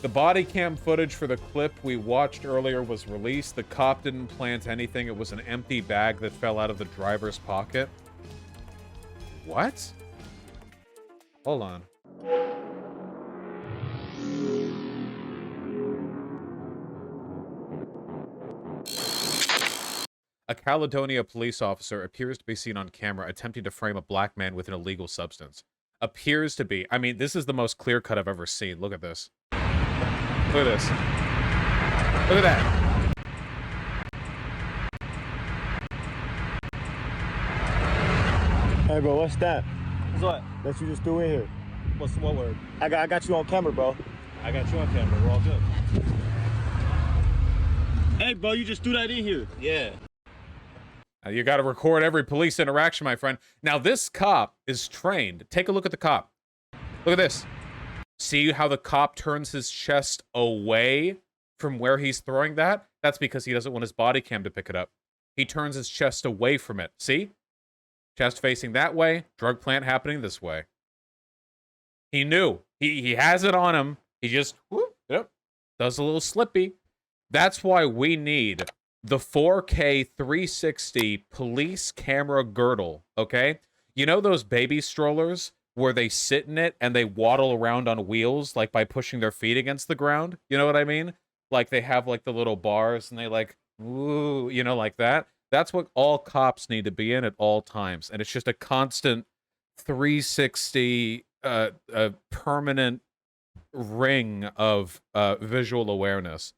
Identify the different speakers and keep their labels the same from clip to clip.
Speaker 1: The body cam footage for the clip we watched earlier was released. The cop didn't plant anything. It was an empty bag that fell out of the driver's pocket. What? Hold on. A Caledonia police officer appears to be seen on camera attempting to frame a black man with an illegal substance. Appears to be. I mean, this is the most clear cut I've ever seen. Look at this. Look at this. Look at that.
Speaker 2: Hey, bro, what's that?
Speaker 3: What's what?
Speaker 2: That you just threw in here.
Speaker 3: What's what word?
Speaker 2: I got you on camera, bro.
Speaker 3: I got you on camera. We're all good.
Speaker 2: Hey, bro, you just threw that in here.
Speaker 3: Yeah.
Speaker 1: You got to record every police interaction, my friend. Now, this cop is trained. Take a look at the cop. Look at this. See how the cop turns his chest away from where he's throwing that? That's because he doesn't want his body cam to pick it up. He turns his chest away from it. See? Chest facing that way. Drug plant happening this way. He knew. He has it on him. He just, whoop, yep, does a little slippy. That's why we need the 4K 360 police camera girdle, okay? You know those baby strollers where they sit in it and they waddle around on wheels, like by pushing their feet against the ground? You know what I mean? Like they have like the little bars and they like, ooh, you know, like that. That's what all cops need to be in at all times. And it's just a constant 360, a permanent ring of visual awareness.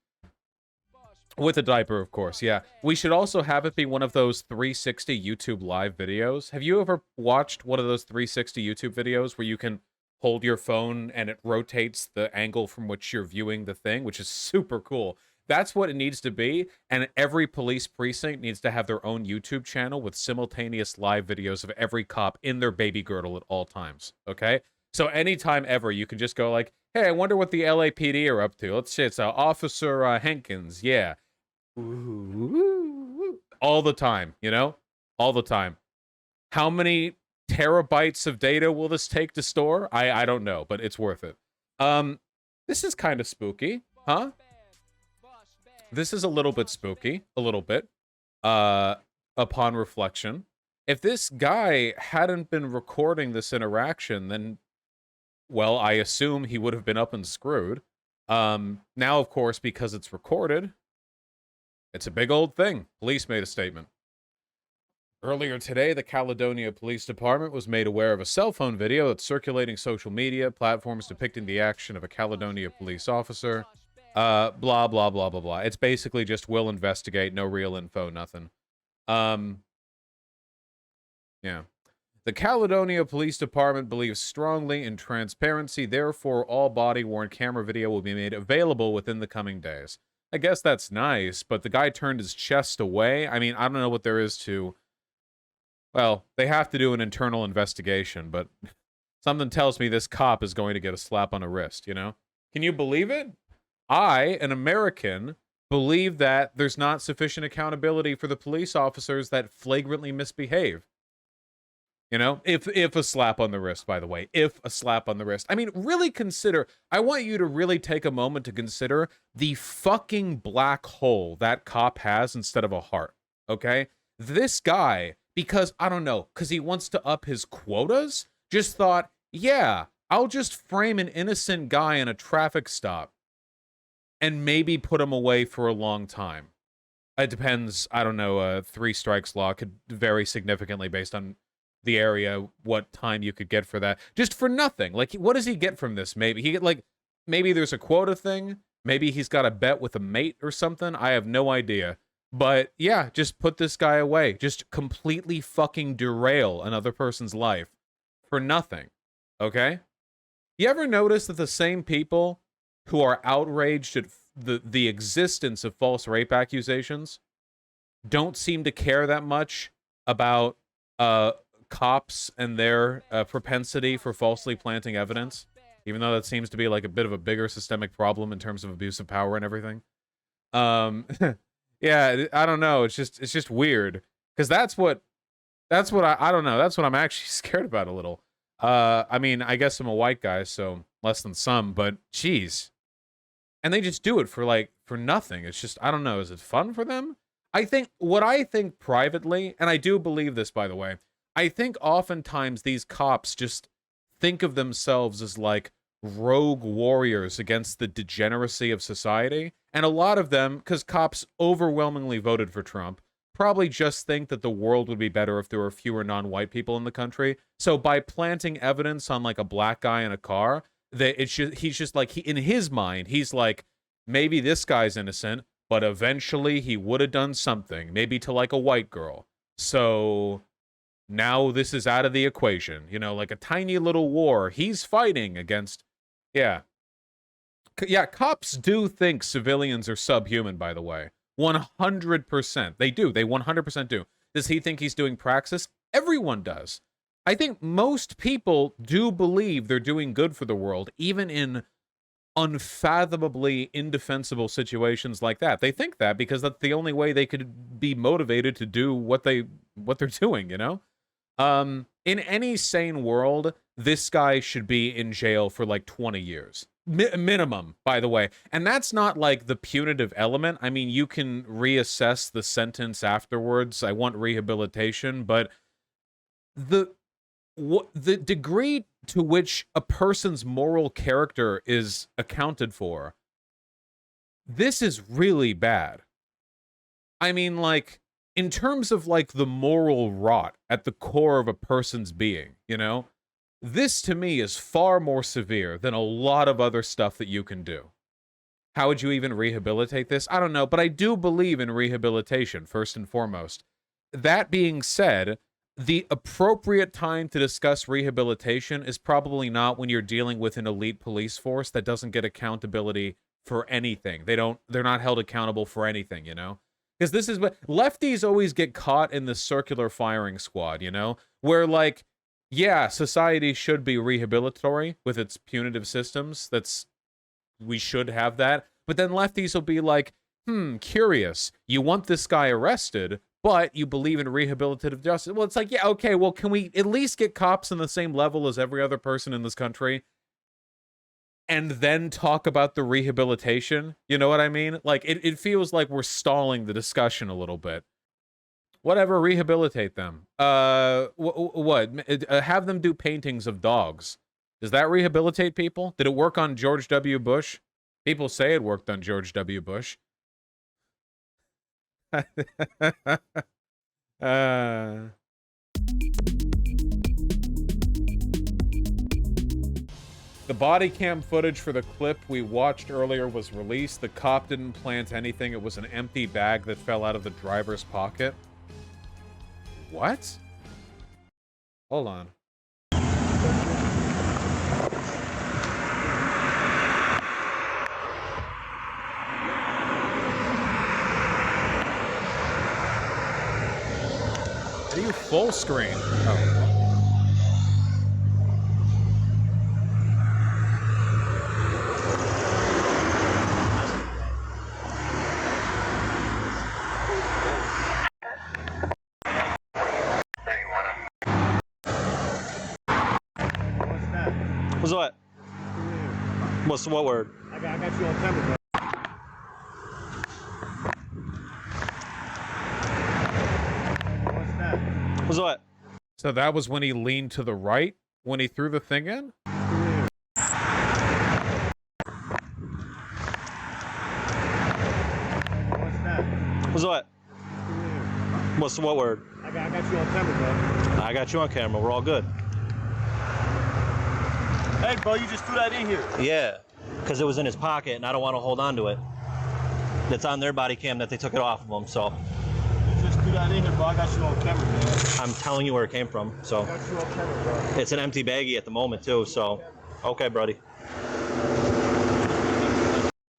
Speaker 1: With a diaper, of course, yeah. We should also have it be one of those 360 YouTube live videos. Have you ever watched one of those 360 YouTube videos where you can hold your phone and it rotates the angle from which you're viewing the thing, which is super cool? That's what it needs to be, and every police precinct needs to have their own YouTube channel with simultaneous live videos of every cop in their baby girdle at all times, okay? So anytime ever, you can just go like, hey, I wonder what the LAPD are up to. Let's say it's Officer Hankins, yeah. Ooh, all the time, you know? All the time. How many terabytes of data will this take to store? I don't know, but it's worth it. This is kind of spooky, huh? This is a little bit spooky, a little bit, upon reflection. If this guy hadn't been recording this interaction, then, well, I assume he would have been up and screwed. Now, of course, because it's recorded, it's a big old thing. Police made a statement. Earlier today, the Caledonia Police Department was made aware of a cell phone video that's circulating social media platforms depicting the action of a Caledonia police officer. Blah, blah, blah, blah, blah. It's basically just we'll investigate, no real info, nothing. Yeah. The Caledonia Police Department believes strongly in transparency, therefore all body-worn camera video will be made available within the coming days. I guess that's nice, but the guy turned his chest away. I mean, I don't know what there is to... Well, they have to do an internal investigation, but something tells me this cop is going to get a slap on the wrist, you know? Can you believe it? I, an American, believe that there's not sufficient accountability for the police officers that flagrantly misbehave. You know, if a slap on the wrist, by the way, if a slap on the wrist. I mean, really consider, I want you to really take a moment to consider the fucking black hole that cop has instead of a heart, okay? This guy, because, I don't know, because he wants to up his quotas, just thought, yeah, I'll just frame an innocent guy in a traffic stop and maybe put him away for a long time. It depends, I don't know, 3 strikes law could vary significantly based on the area, what time you could get for that. Just for nothing. Like, what does he get from this? Maybe he get, like, maybe there's a quota thing. Maybe he's got a bet with a mate or something. I have no idea. But yeah, just put this guy away. Just completely fucking derail another person's life for nothing. Okay? You ever notice that the same people who are outraged at the existence of false rape accusations don't seem to care that much about cops and their propensity for falsely planting evidence, even though that seems to be like a bit of a bigger systemic problem in terms of abuse of power and everything. Yeah, I don't know. It's just weird because that's what I don't know. That's what I'm actually scared about a little. I mean, I guess I'm a white guy, so less than some, but geez, And they just do it for nothing. It's just, I don't know, is it fun for them? What I think privately, and I do believe this, by the way, I think oftentimes these cops just think of themselves as like rogue warriors against the degeneracy of society. And a lot of them, because cops overwhelmingly voted for Trump, probably just think that the world would be better if there were fewer non-white people in the country. So by planting evidence on like a black guy in a car, he's just like, in his mind, he's like, maybe this guy's innocent, but eventually he would have done something, maybe to like a white girl. So now this is out of the equation, you know, like a tiny little war he's fighting against. Yeah. Yeah, cops do think civilians are subhuman, by the way. 100%. They do. They 100% do. Does he think he's doing praxis? Everyone does. I think most people do believe they're doing good for the world, even in unfathomably indefensible situations like that. They think that because that's the only way they could be motivated to do what they're doing, you know? In any sane world, this guy should be in jail for like 20 years. Minimum, by the way. And that's not like the punitive element. I mean, you can reassess the sentence afterwards. I want rehabilitation, but the degree to which a person's moral character is accounted for, this is really bad. I mean, like, in terms of like the moral rot at the core of a person's being, you know, this to me is far more severe than a lot of other stuff that you can do. How would you even rehabilitate this? I don't know, but I do believe in rehabilitation, first and foremost. That being said, the appropriate time to discuss rehabilitation is probably not when you're dealing with an elite police force that doesn't get accountability for anything. They're not held accountable for anything, you know? Because this is what lefties always get caught in the circular firing squad, you know? Where like, yeah, society should be rehabilitatory with its punitive systems. We should have that. But then lefties will be like, curious. You want this guy arrested, but you believe in rehabilitative justice. Well, it's like, yeah, okay, well, can we at least get cops on the same level as every other person in this country? And then talk about the rehabilitation? You know what I mean? Like, it feels like we're stalling the discussion a little bit. Whatever, rehabilitate them. Have them do paintings of dogs. Does that rehabilitate people? Did it work on George W. Bush? People say it worked on George W. Bush. The body cam footage for the clip we watched earlier was released. The cop didn't plant anything. It was an empty bag that fell out of the driver's pocket. What? Hold on. Are you full screen? Oh.
Speaker 3: What's what? What's what word?
Speaker 2: I got you on camera, bro. What's that?
Speaker 3: What's what?
Speaker 1: So that was when he leaned to the right when he threw the thing in?
Speaker 2: What's that?
Speaker 3: What's what? What's what word?
Speaker 2: I got you on camera, bro.
Speaker 3: I got you on camera. We're all good.
Speaker 2: Hey, bro, you just threw that in here.
Speaker 3: Yeah, because it was in his pocket, and I don't want to hold on to it. It's on their body cam that they took it off of him, so.
Speaker 2: You just threw that in here, bro. I got you on camera, man.
Speaker 3: I'm telling you where it came from, so.
Speaker 2: I got you on camera, bro.
Speaker 3: It's an empty baggie at the moment, too, so. Okay, buddy.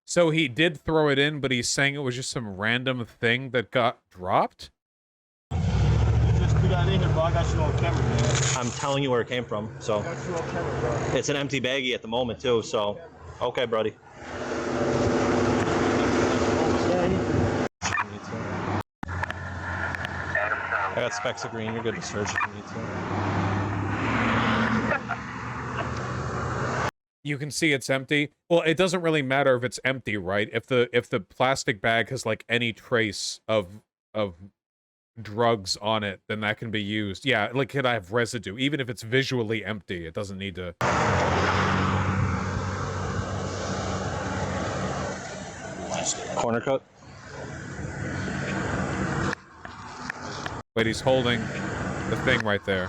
Speaker 1: So he did throw it in, but he's saying it was just some random thing that got dropped?
Speaker 2: You just threw that in here, bro. I got you on camera, man.
Speaker 3: I'm telling you where it came from, so.
Speaker 2: I got you on camera, bro.
Speaker 3: It's an empty baggie at the moment, too, so. Okay, buddy. I got specks of green. You're good to search if you need to.
Speaker 1: You can see it's empty. Well, it doesn't really matter if it's empty, right? If the plastic bag has like any trace of drugs on it, then that can be used. Yeah, like could I have residue? Even if it's visually empty, it doesn't need to.
Speaker 3: Corner cut.
Speaker 1: Wait, he's holding the thing right there.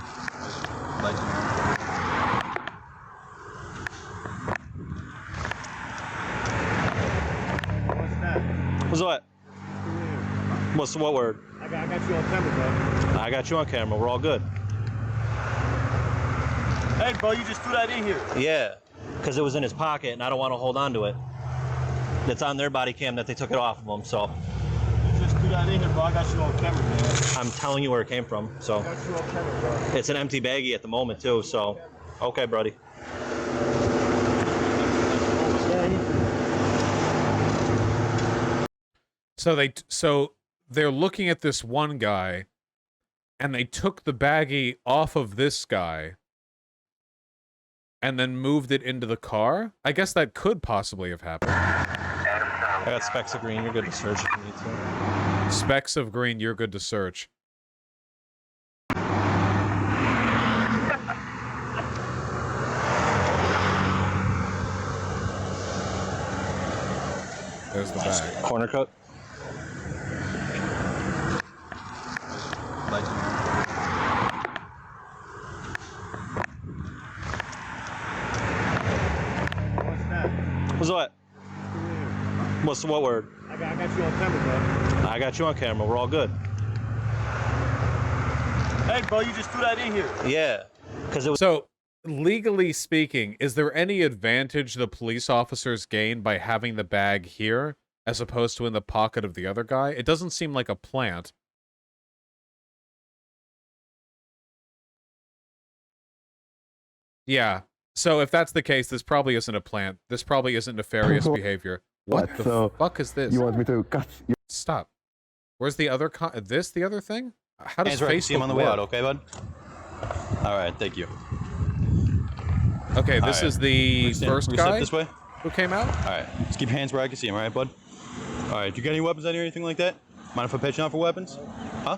Speaker 2: What's that?
Speaker 3: What's what? What's what word?
Speaker 2: I got you on camera, bro.
Speaker 3: I got you on camera. We're all good.
Speaker 2: Hey, bro, you just threw that in here.
Speaker 3: Yeah, because it was in his pocket, and I don't want to hold on to it. It's on their body cam that they took it off of him, so
Speaker 2: You just threw that in here, bro. I got you on camera, man.
Speaker 3: I'm telling you where it came from. So
Speaker 2: I got you on camera, bro.
Speaker 3: it's an empty baggie at the moment too. So, okay, buddy.
Speaker 1: So they're looking at this one guy, and they took the baggie off of this guy, and then moved it into the car. I guess that could possibly have happened.
Speaker 3: I got specks of green. You're good to search if you need to.
Speaker 1: Specks of green, you're good to search. There's the bag.
Speaker 3: Corner cut.
Speaker 2: What's that?
Speaker 3: What's what? What's what word?
Speaker 2: I got you on camera, bro.
Speaker 3: I got you on camera. We're all good.
Speaker 2: Hey, bro, you just threw that in here.
Speaker 3: Yeah, because it was.
Speaker 1: So, legally speaking, is there any advantage the police officers gain by having the bag here as opposed to in the pocket of the other guy? It doesn't seem like a plant. Yeah. So if that's the case, this probably isn't a plant. This probably isn't nefarious behavior. What the
Speaker 4: So,
Speaker 1: fuck is this?
Speaker 4: You want me to cut you?
Speaker 1: Stop. Where's the other the other thing? How does
Speaker 5: Hands right,
Speaker 1: Facebook
Speaker 5: see him on the way out, okay, bud? All right, thank you.
Speaker 1: Okay, this
Speaker 5: All
Speaker 1: is
Speaker 5: right.
Speaker 1: the first
Speaker 5: We step
Speaker 1: guy
Speaker 5: this way.
Speaker 1: who came out?
Speaker 5: All right, just keep your hands where I can see him, all right, bud? All right, you got any weapons on you or anything like that? Mind if I patch you on for weapons? Huh?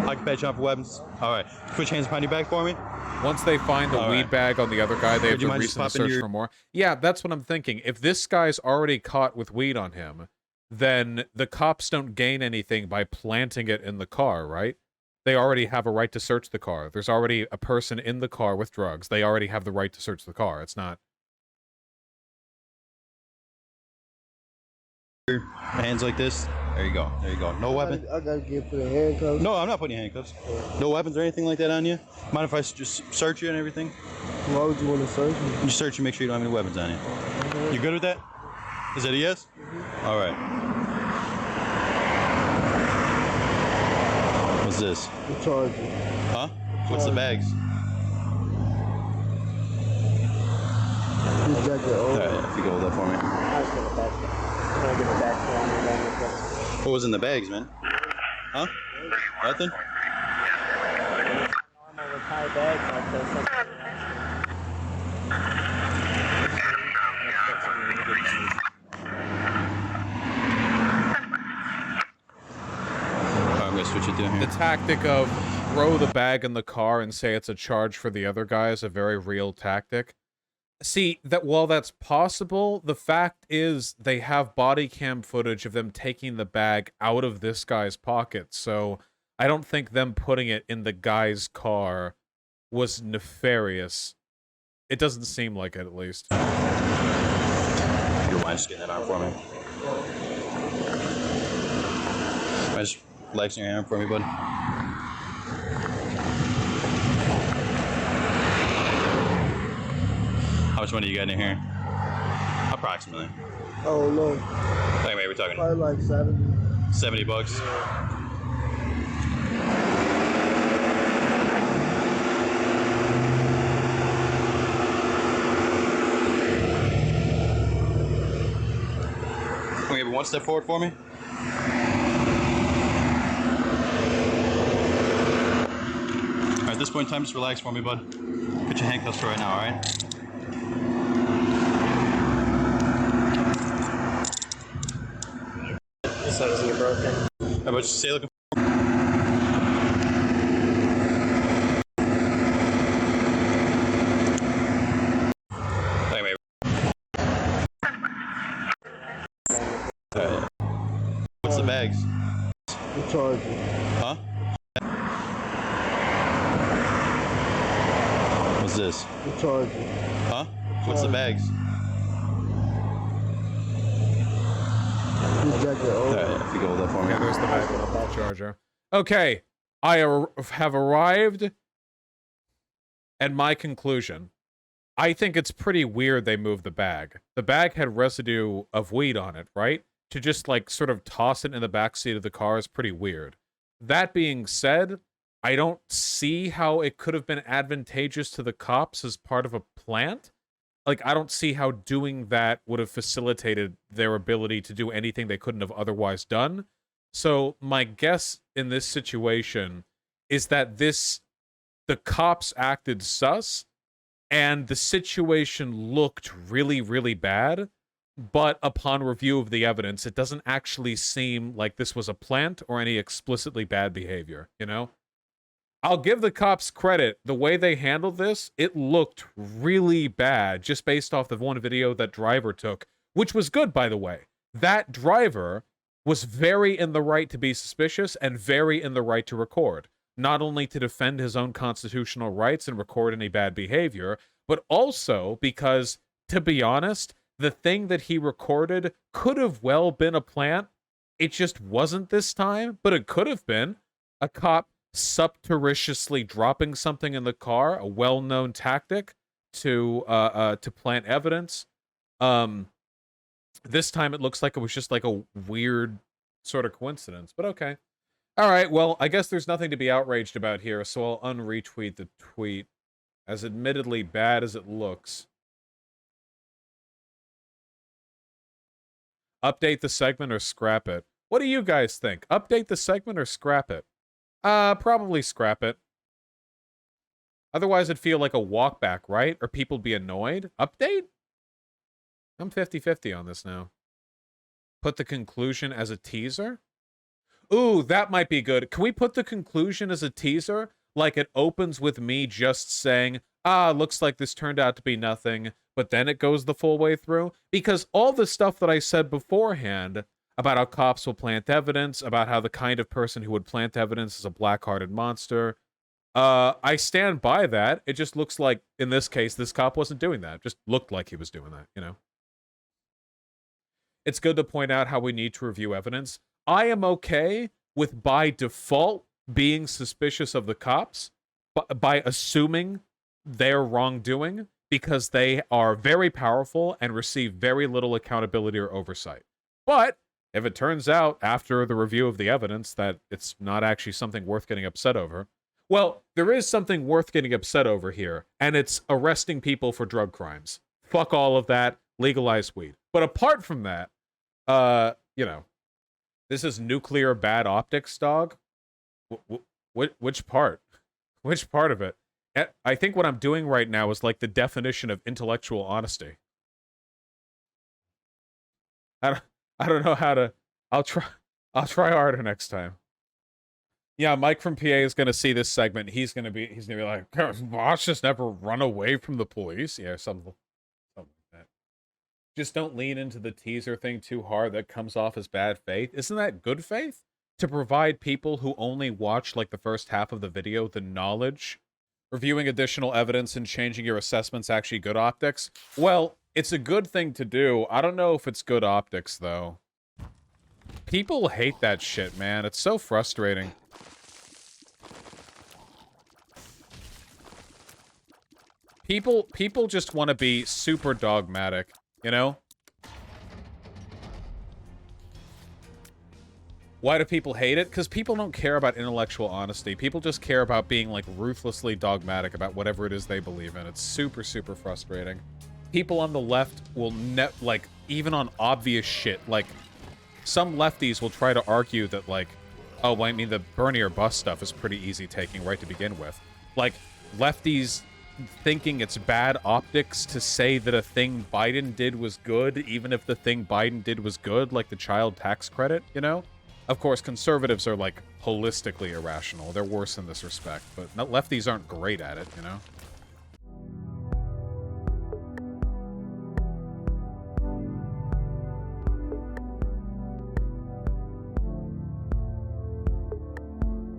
Speaker 5: I can patch you on for weapons. All right, put your hands behind your back for me.
Speaker 1: Once they find the
Speaker 5: All
Speaker 1: weed
Speaker 5: right.
Speaker 1: bag on the other guy, they have
Speaker 5: Would you
Speaker 1: to
Speaker 5: mind just
Speaker 1: recently
Speaker 5: popping
Speaker 1: search
Speaker 5: your-
Speaker 1: for more. Yeah, that's what I'm thinking. If this guy's already caught with weed on him, then the cops don't gain anything by planting it in the car, right? They already have a right to search the car. There's already a person in the car with drugs. They already have the right to search the car. It's not...
Speaker 5: Hands like this. There you go. There you go. No weapon.
Speaker 6: I gotta get for the handcuffs.
Speaker 5: No, I'm not putting you in handcuffs. No weapons or anything like that on you. Mind if I just search you and everything?
Speaker 6: Why would you want to search me?
Speaker 5: Just search you, make sure you don't have any weapons on you. You good with that? Is that a yes? All right. What's this?
Speaker 6: The charger.
Speaker 5: Huh? What's the bags?
Speaker 6: This jacket
Speaker 5: All
Speaker 6: over.
Speaker 5: right, if you go hold that for me. What was in the bags, man? Huh? Nothing? I'm gonna switch it down
Speaker 1: The
Speaker 5: here.
Speaker 1: tactic of throw the bag in the car and say it's a charge for the other guy is a very real tactic. See, that while that's possible, the fact is they have body cam footage of them taking the bag out of this guy's pocket, so I don't think them putting it in the guy's car was nefarious. It doesn't seem like it, at least.
Speaker 5: You don't mind just getting that arm for me? Mind just relaxing your arm for me, bud? How much money you got in here? Approximately.
Speaker 6: Oh no,
Speaker 5: Like maybe we're talking
Speaker 6: probably like 70.
Speaker 5: 70 bucks. Can we have one step forward for me? Alright, at this point in time, just relax for me, bud. Put your handcuffs for right now, alright?
Speaker 4: so doesn't get broken.
Speaker 5: How about you stay looking? Anyway. Alright. What's the bags?
Speaker 6: The charger.
Speaker 5: Huh? What's this?
Speaker 6: The charger.
Speaker 5: Huh? What's the bags?
Speaker 6: The jacket.
Speaker 5: Alright, if you go with that for me.
Speaker 1: Yeah, there's the bag on the ball charger. Okay, I have arrived at my conclusion. I think it's pretty weird they moved the bag. The bag had residue of weed on it, right? To just, like, sort of toss it in the backseat of the car is pretty weird. That being said, I don't see how it could have been advantageous to the cops as part of a plant. Like, I don't see how doing that would have facilitated their ability to do anything they couldn't have otherwise done. So my guess in this situation is that the cops acted sus, and the situation looked really, really bad, but upon review of the evidence, it doesn't actually seem like this was a plant or any explicitly bad behavior, you know? I'll give the cops credit. The way they handled this, it looked really bad just based off the one video that driver took, which was good, by the way. That driver was very in the right to be suspicious and very in the right to record, not only to defend his own constitutional rights and record any bad behavior, but also because, to be honest, the thing that he recorded could have well been a plant. It just wasn't this time, but it could have been. A cop surreptitiously dropping something in the car, a well-known tactic to plant evidence. This time it looks like it was just like a weird sort of coincidence, but okay. All right, well, I guess there's nothing to be outraged about here, so I'll unretweet the tweet, as admittedly bad as it looks. Update the segment or scrap it? What do you guys think? Update the segment or scrap it? Probably scrap it. Otherwise, it'd feel like a walkback, right? Or people'd be annoyed. Update? I'm 50-50 on this now. Put the conclusion as a teaser? Ooh, that might be good. Can we put the conclusion as a teaser? Like it opens with me just saying, looks like this turned out to be nothing, but then it goes the full way through? Because all the stuff that I said beforehand about how cops will plant evidence, about how the kind of person who would plant evidence is a black-hearted monster. I stand by that. It just looks like, in this case, this cop wasn't doing that. It just looked like he was doing that, you know? It's good to point out how we need to review evidence. I am okay with, by default, being suspicious of the cops, by assuming their wrongdoing, because they are very powerful and receive very little accountability or oversight. But if it turns out after the review of the evidence that it's not actually something worth getting upset over, well, there is something worth getting upset over here, and it's arresting people for drug crimes. Fuck all of that. Legalize weed. But apart from that, you know, this is nuclear bad optics, dog. Which part? Which part of it? I think what I'm doing right now is like the definition of intellectual honesty. I don't know how to. I'll try harder next time. Yeah, Mike from PA is gonna see this segment. He's gonna be like, boss just never run away from the police. Yeah, something like that. Just don't lean into the teaser thing too hard. That comes off as bad faith. Isn't that good faith? To provide people who only watch like the first half of the video the knowledge, reviewing additional evidence and changing your assessments actually good optics? Well, it's a good thing to do. I don't know if it's good optics, though. People hate that shit, man. It's so frustrating. People just want to be super dogmatic, you know? Why do people hate it? Because people don't care about intellectual honesty. People just care about being, like, ruthlessly dogmatic about whatever it is they believe in. It's super, super frustrating. People on the left will like, even on obvious shit, like, some lefties will try to argue that, like, oh, well, I mean, the Bernie or bust stuff is pretty easy taking right to begin with. Like, lefties thinking it's bad optics to say that a thing Biden did was good, even if the thing Biden did was good, like the child tax credit, you know? Of course, conservatives are, like, holistically irrational. They're worse in this respect, but lefties aren't great at it, you know?